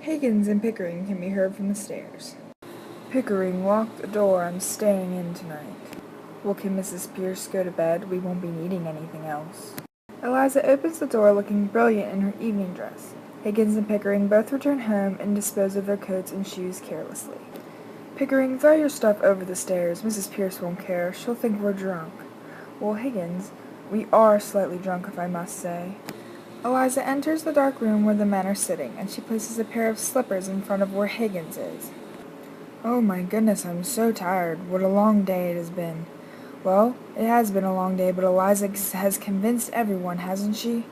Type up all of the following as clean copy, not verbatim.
Higgins and Pickering can be heard from the stairs. Pickering, lock the door. I'm staying in tonight. Well, can Mrs. Pierce go to bed? We won't be needing anything else. Eliza opens the door looking brilliant in her evening dress. Higgins and Pickering both return home and dispose of their coats and shoes carelessly. Pickering, throw your stuff over the stairs. Mrs. Pierce won't care. She'll think we're drunk. Well, Higgins, we are slightly drunk, if I must say. Eliza enters the dark room where the men are sitting, and she places a pair of slippers in front of where Higgins is. Oh my goodness, I'm so tired. What a long day it has been. Well, it has been a long day, but Eliza has convinced everyone, hasn't she?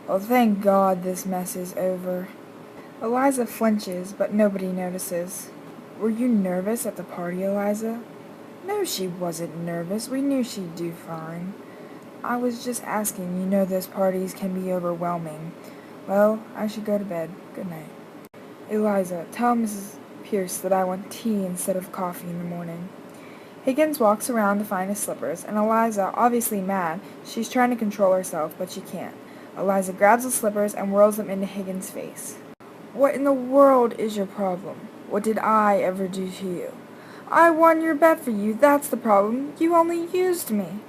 Well, thank God this mess is over. Eliza flinches, but nobody notices. Were you nervous at the party, Eliza? No, she wasn't nervous. We knew she'd do fine. I was just asking. You know those parties can be overwhelming. Well, I should go to bed. Good night. Eliza, tell Mrs. Pierce that I want tea instead of coffee in the morning. Higgins walks around to find his slippers, and Eliza, obviously mad, she's trying to control herself, but she can't. Eliza grabs the slippers and whirls them into Higgins' face. What in the world is your problem? What did I ever do to you? I won your bet for you, that's the problem. You only used me.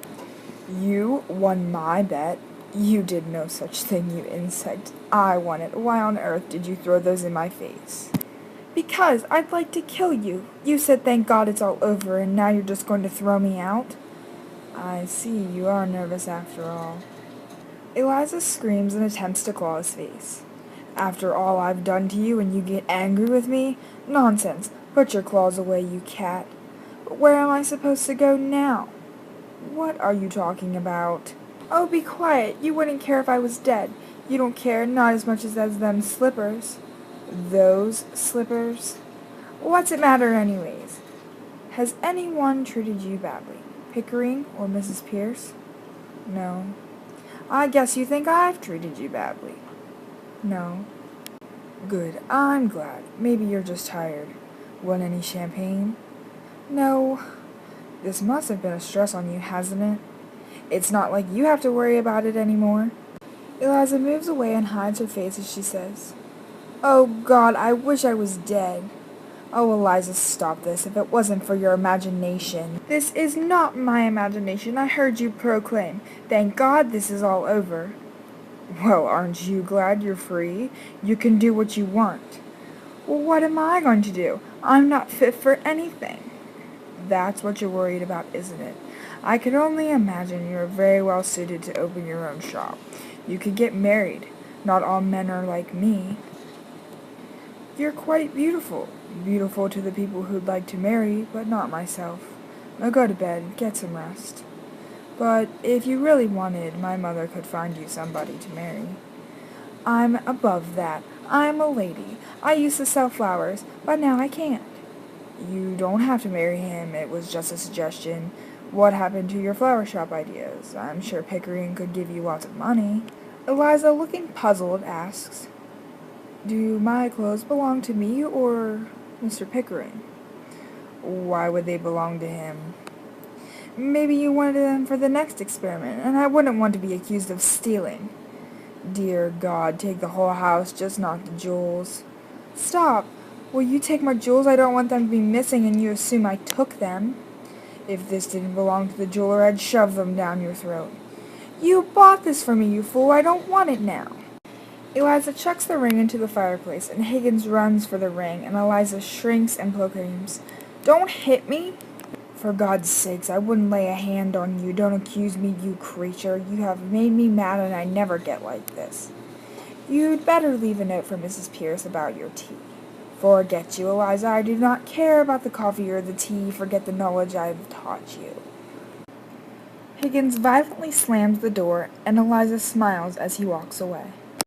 You won my bet? You did no such thing, you insect. I won it. Why on earth did you throw those in my face? Because I'd like to kill you. You said thank God it's all over, and now you're just going to throw me out? I see, you are nervous after all. Eliza screams and attempts to claw his face. After all I've done to you, and you get angry with me? Nonsense. Put your claws away, you cat. But where am I supposed to go now? What are you talking about? Oh, be quiet. You wouldn't care if I was dead. You don't care, not as much as them slippers. Those slippers? What's it matter anyways? Has anyone treated you badly? Pickering or Mrs. Pierce? No. I guess you think I've treated you badly. No. Good. I'm glad. Maybe you're just tired. Want any champagne? No. This must have been a stress on you, hasn't it? It's not like you have to worry about it anymore. Eliza moves away and hides her face as she says, Oh God, I wish I was dead. Oh, Eliza, stop this, if it wasn't for your imagination. This is not my imagination, I heard you proclaim. Thank God this is all over. Well, aren't you glad you're free? You can do what you want. Well, what am I going to do? I'm not fit for anything. That's what you're worried about, isn't it? I can only imagine you're very well suited to open your own shop. You could get married. Not all men are like me. You're quite beautiful. Beautiful to the people who'd like to marry, but not myself. Now go to bed, get some rest. But if you really wanted, my mother could find you somebody to marry. I'm above that. I'm a lady. I used to sell flowers, but now I can't. You don't have to marry him. It was just a suggestion. What happened to your flower shop ideas? I'm sure Pickering could give you lots of money. Eliza, looking puzzled, asks, Do my clothes belong to me or Mr. Pickering? Why would they belong to him? Maybe you wanted them for the next experiment, and I wouldn't want to be accused of stealing. Dear God, take the whole house, just not the jewels. Stop! Will you take my jewels? I don't want them to be missing and you assume I took them. If this didn't belong to the jeweler, I'd shove them down your throat. You bought this for me, you fool. I don't want it now. Eliza chucks the ring into the fireplace, and Higgins runs for the ring, and Eliza shrinks and proclaims, Don't hit me! For God's sakes, I wouldn't lay a hand on you. Don't accuse me, you creature. You have made me mad, and I never get like this. You'd better leave a note for Mrs. Pierce about your tea. Forget you, Eliza. I do not care about the coffee or the tea. Forget the knowledge I have taught you. Higgins violently slams the door, and Eliza smiles as he walks away.